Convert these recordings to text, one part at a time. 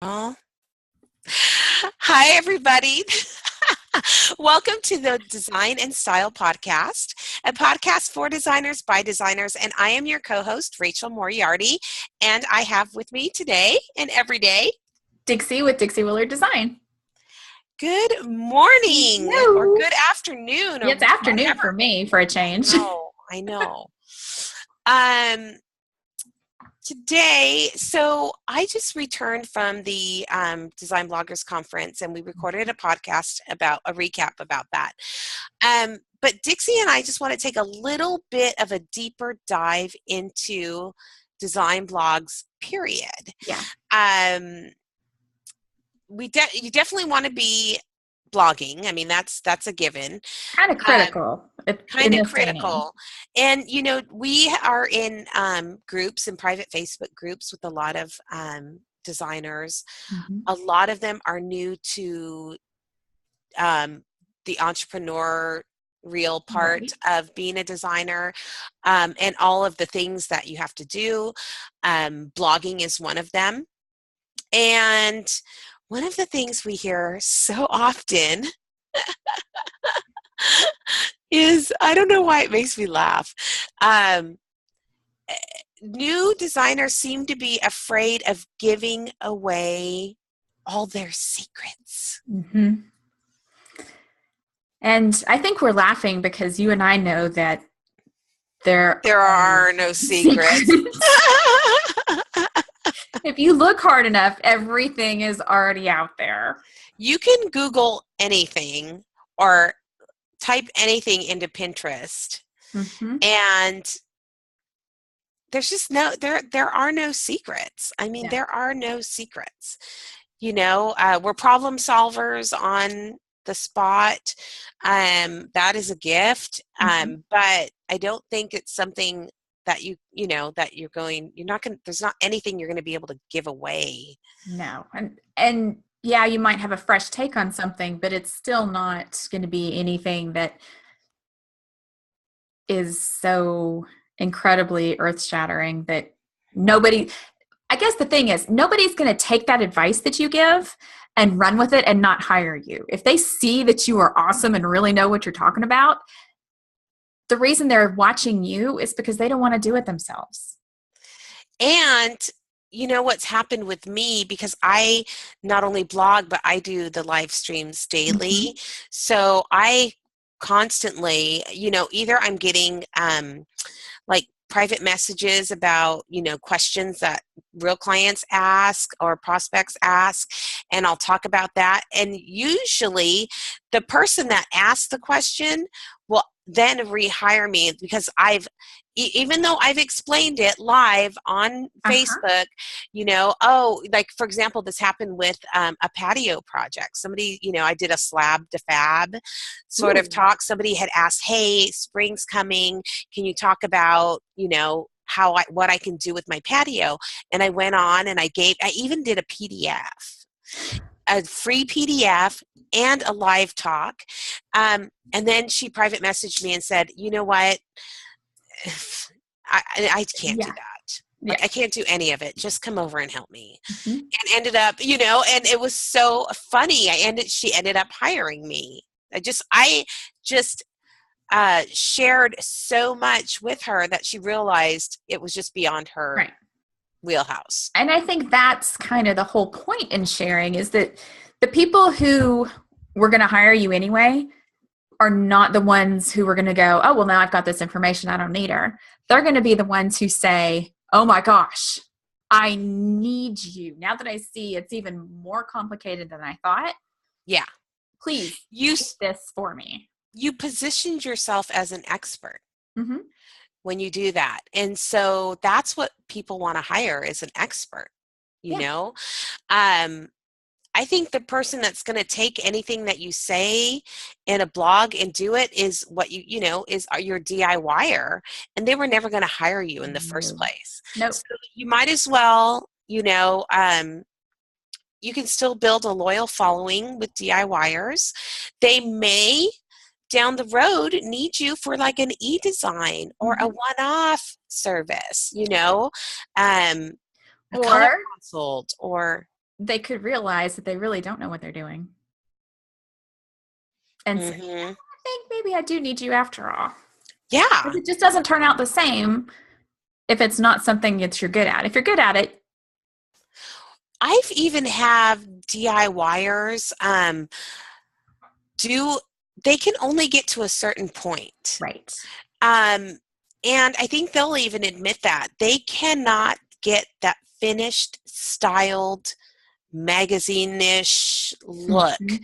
Oh. Hi, everybody. Welcome to the Design and Style podcast, a podcast for designers by designers. And I am your co host, Rachel Moriarty. And I have with me today and every day, Dixie with Dixie Willard Design. good morning or Hello. good afternoon Yeah, or it's afternoon whatever. for me for a change. I know. Um, Today, so I just returned from the Design Bloggers Conference, and we recorded a podcast about a recap about that. But Dixie and I just want to take a little bit of a deeper dive into design blogs, period. Yeah. Um, you definitely want to be blogging. I mean, that's a given. Kind of Um, critical in Kind of this day and age. critical. And, we are in groups and private Facebook groups with a lot of designers. Mhm. A lot of them are new to um, the entrepreneur real part Right. of being a designer, and all of the things that you have to do. Blogging is one of them. And one of the things we hear so often is, I don't know why it makes me laugh. Um, New designers seem to be afraid of giving away all their secrets. Hmm. And I think we're laughing because you and I know that there There are are no secrets. secrets. If you look hard enough, everything is already out there. You can Google anything or type anything into Pinterest, Hmm. and there's just there are no secrets. I mean, Yeah. there are no secrets. We're problem solvers on the spot. That is a gift. Hmm. But I don't think it's something that you're not going to, there's not anything you're going to be able to give away. No. And yeah, you might have a fresh take on something, but it's still not going to be anything that is so incredibly earth-shattering that nobody, I guess the thing is, nobody's going to take that advice that you give and run with it and not hire you. If they see that you are awesome and really know what you're talking about, the reason they're watching you is because they don't want to do it themselves. And you know what's happened with me, because I not only blog, but I do the live streams Mm-hmm. daily. So I constantly, either I'm getting like private messages about, questions that real clients ask or prospects ask, and I'll talk about that. And usually the person that asked the question will then rehire me, because even though I've explained it live on Uh-huh. Facebook, like for example, this happened with a patio project. Somebody, I did a slab to fab sort of Ooh. talk. Somebody had asked, hey, spring's coming, can you talk about, what I can do with my patio? And I went on and I even did a PDF, a free PDF and a live talk. And then she private messaged me and said, you know what? I can't do Yeah. that. Yeah. Like, I can't do any of it. Just come over and help me. Mhm. And ended up, and it was so funny. She ended up hiring me. I just shared so much with her that she realized it was just beyond her Right. wheelhouse. And I think that's kind of the whole point in sharing is that the people who were going to hire you anyway are not the ones who are going to go, oh, well, now I've got this information. I don't need her. They're going to be the ones who say, oh my gosh, I need you. Now that I see it's even more complicated than I thought, Yeah. please You take this for me. you positioned yourself as an expert Mm-hmm. when you do that. And so that's what people want to hire, is an expert, you Yeah. know? Um, I think the person that's going to take anything that you say in a blog and do it is what is your DIYer, and they were never going to hire you in the first No. place. Nope. So you might as well, you can still build a loyal following with DIYers. They may down the road need you for like an e-design or a Mm-hmm. one-off service, a color Or consult or. they could realize that they really don't know what they're doing. And say, Mm-hmm. I think maybe I do need you after all. Yeah. Because it just doesn't turn out the same if it's not something that you're good at. If you're good at it, I've even have DIYers do they can only get to a certain point. right. Um, and I think they'll even admit that they cannot get that finished, styled, magazine-ish look. Mm-hmm.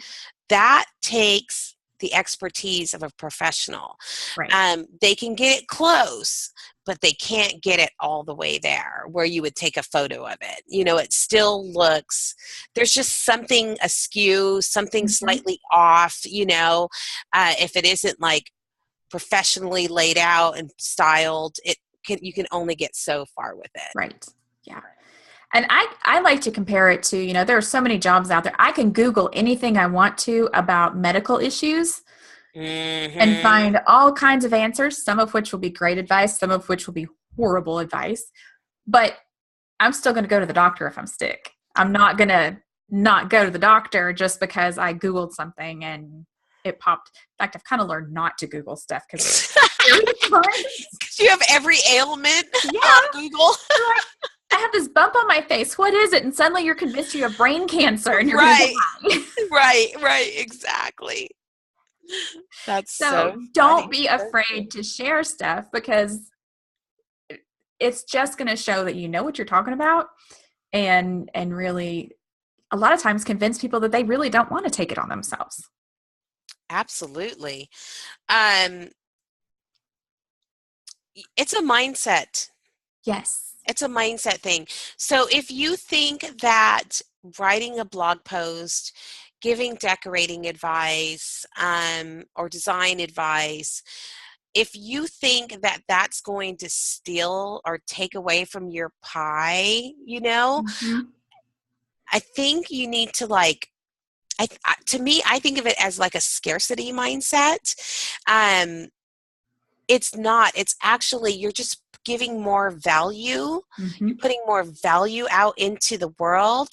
That takes the expertise of a professional. Right. They can get it close, but they can't get it all the way there where you would take a photo of it. It still looks, there's just something askew, something Mm-hmm. slightly off, if it isn't like professionally laid out and styled, you can only get so far with it. Right. Yeah. And I like to compare it to, there are so many jobs out there. I can Google anything I want to about medical issues and Mm-hmm. find all kinds of answers, some of which will be great advice, some of which will be horrible advice. But I'm still going to go to the doctor if I'm sick. I'm not going to not go to the doctor just because I Googled something and it popped. In fact, I've kind of learned not to Google stuff because you have every ailment on Google. I have this bump on my face. What is it? And suddenly you're convinced you have brain cancer and you're right. going to die. Right, exactly. That's so don't be afraid to share stuff because it's just going to show that you know what you're talking about and really a lot of times convince people that they really don't want to take it on themselves. Absolutely. It's a mindset. Yes. It's a mindset thing. So if you think that writing a blog post, giving decorating advice, or design advice, if you think that that's going to steal or take away from your pie, Mm-hmm. I think you need to to me, I think of it as like a scarcity mindset. It's not. It's actually, you're just giving more value. Mm-hmm. You're putting more value out into the world,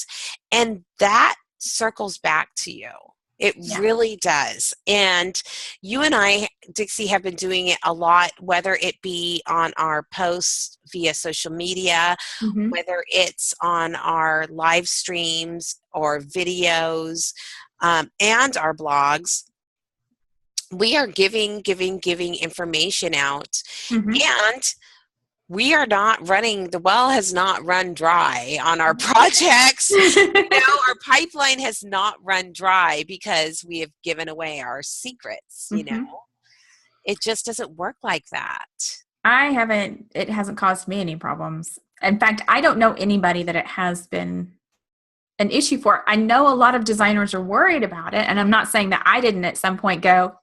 and that circles back to you. It really does. And you and I, Dixie, have been doing it a lot, whether it be on our posts via social media, Mm-hmm. whether it's on our live streams or videos, and our blogs. We are giving information out. Mm-hmm. And we are not running, the well has not run dry on our projects. Our pipeline has not run dry because we have given away our secrets, Mm-hmm. It just doesn't work like that. It hasn't caused me any problems. In fact, I don't know anybody that it has been an issue for. I know a lot of designers are worried about it, and I'm not saying that I didn't at some point go,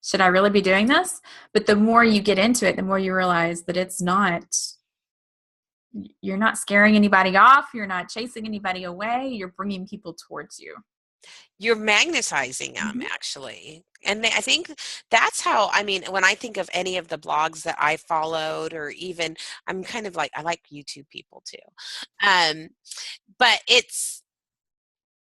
should I really be doing this? But the more you get into it, the more you realize that you're not scaring anybody off. You're not chasing anybody away. You're bringing people towards you. You're magnetizing them, actually. And I think that's how, when I think of any of the blogs that I followed, or even, I'm kind of like, I like YouTube people too. But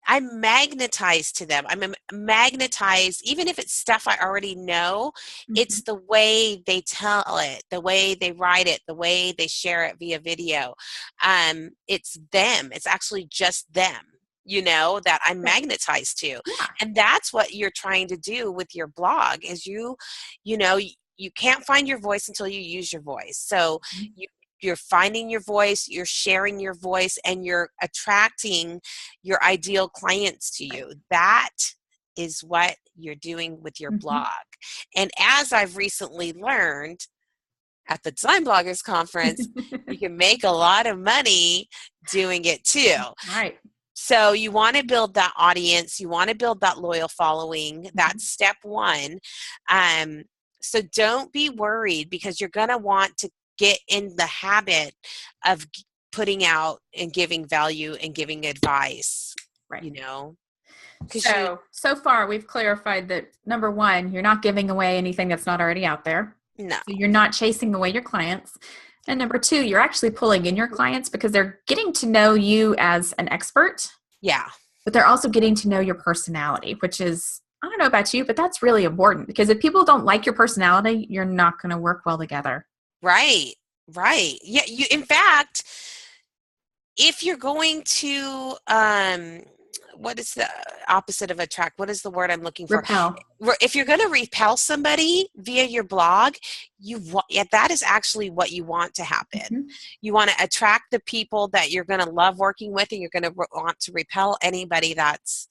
I'm magnetized to them. I'm magnetized, even if it's stuff I already know, it's the way they tell it, the way they write it, the way they share it via video. It's them. It's actually just them, that I'm magnetized to. Yeah. And that's what you're trying to do with your blog is you can't find your voice until you use your voice. So you're finding your voice, you're sharing your voice, and you're attracting your ideal clients to you. That is what you're doing with your blog. And as I've recently learned at the Design Bloggers Conference, you can make a lot of money doing it too. Right. So you want to build that audience, you want to build that loyal following. That's step one. So don't be worried, because you're going to want to get in the habit of putting out and giving value and giving advice, right. So far we've clarified that number one, you're not giving away anything that's not already out there. No. So you're not chasing away your clients. And number two, you're actually pulling in your clients because they're getting to know you as an expert, Yeah. but they're also getting to know your personality, which is, I don't know about you, but that's really important because if people don't like your personality, you're not going to work well together. Right. Right. Yeah. In fact, if you're going to, what is the opposite of attract? What is the word I'm looking for? Repel. If you're going to repel somebody via your blog, yeah, that is actually what you want to happen. Mm-hmm. You want to attract the people that you're going to love working with, and you're going to want to repel anybody that's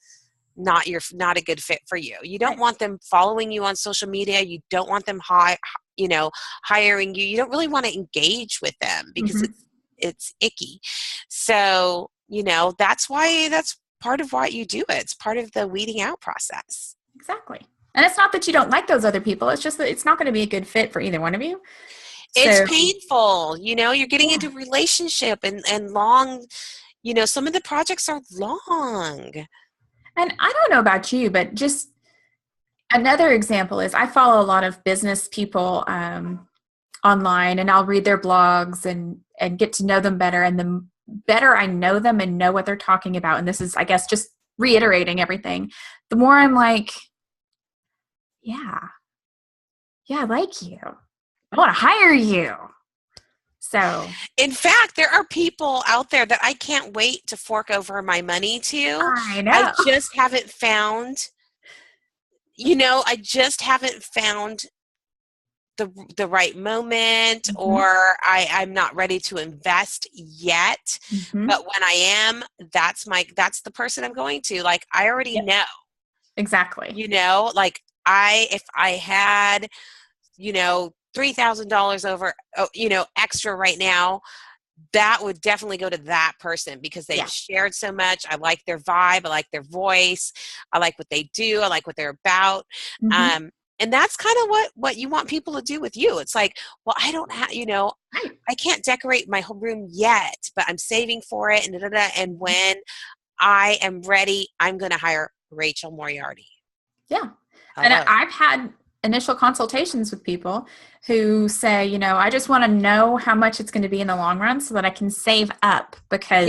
not a good fit for you. You don't want them following you on social media. You don't want them hiring you. You don't really want to engage with them because Mm-hmm. it's icky. So, that's part of why you do it. It's part of the weeding out process. Exactly. And it's not that you don't like those other people. It's just that it's not going to be a good fit for either one of you. It's So, painful. You're getting into relationship and long, some of the projects are long. and I don't know about you, but just another example is I follow a lot of business people online, and I'll read their blogs and get to know them better. And the better I know them and know what they're talking about, and this is, I guess, just reiterating everything, the more I'm like, yeah, I like you. I want to hire you. So, in fact, there are people out there that I can't wait to fork over my money to. I know. I just haven't found, the right moment, Mm-hmm. or I'm not ready to invest yet. Mm-hmm. But when I am, that's the person I'm going to. Like, I already know. Exactly. Like if I had, $3,000 over, extra right now, that would definitely go to that person because they've shared so much. I like their vibe. I like their voice. I like what they do. I like what they're about. Mm-hmm. And that's kind of what you want people to do with you. It's like, well, I don't have, I can't decorate my whole room yet, but I'm saving for it. And And when I am ready, I'm going to hire Rachel Moriarty. Yeah. And I've had initial consultations with people who say, I just want to know how much it's going to be in the long run so that I can save up because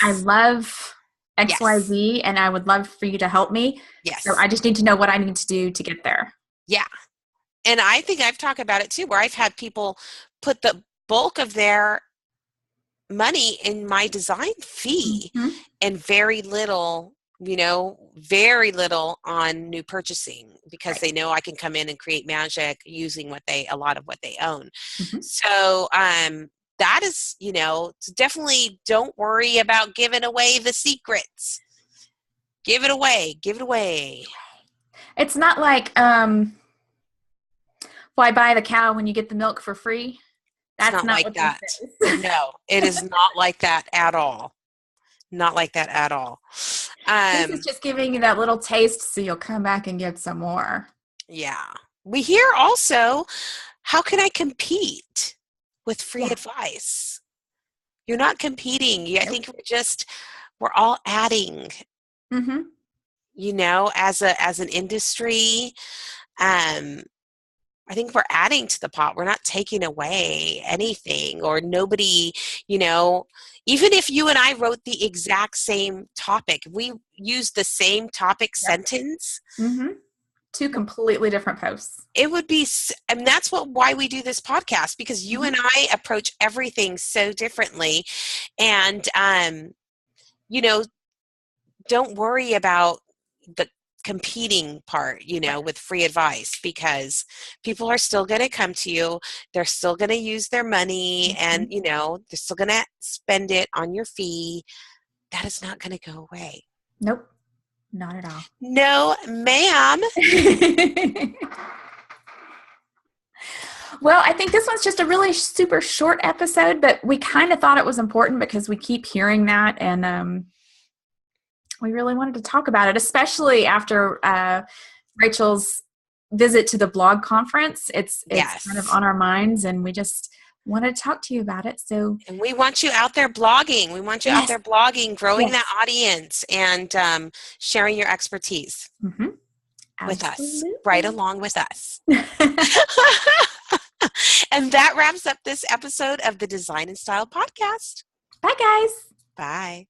I love XYZ and I would love for you to help me. Yes. So I just need to know what I need to do to get there. Yeah. And I think I've talked about it too, where I've had people put the bulk of their money in my design fee and very little on new purchasing because they know I can come in and create magic using a lot of what they own. Mm-hmm. So, that is, definitely don't worry about giving away the secrets. Give it away. It's not like, why buy the cow when you get the milk for free? That's not like that. No, it is not like that at all. Not like that at all. This is just giving you that little taste so you'll come back and get some more. Yeah. We hear also, how can I compete with free advice? You're not competing. I think we're all adding, as an industry. I think we're adding to the pot. We're not taking away anything, or nobody, even if you and I wrote the exact same topic, we used the same topic sentence. Mm-hmm. Two completely different posts. It would be, and that's why we do this podcast, because you and I approach everything so differently. And, don't worry about the competing part, with free advice, because people are still going to come to you. They're still going to use their money and, they're still going to spend it on your fee. That is not going to go away. Nope. Not at all. No, ma'am. Well, I think this one's just a really super short episode, but we kind of thought it was important because we keep hearing that, and we really wanted to talk about it, especially after Rachel's visit to the blog conference. It's kind of on our minds, and we just wanted to talk to you about it. And we want you out there blogging. We want you out there blogging, growing that audience, and sharing your expertise with us, right along with us. And that wraps up this episode of the Design and Style podcast. Bye, guys. Bye.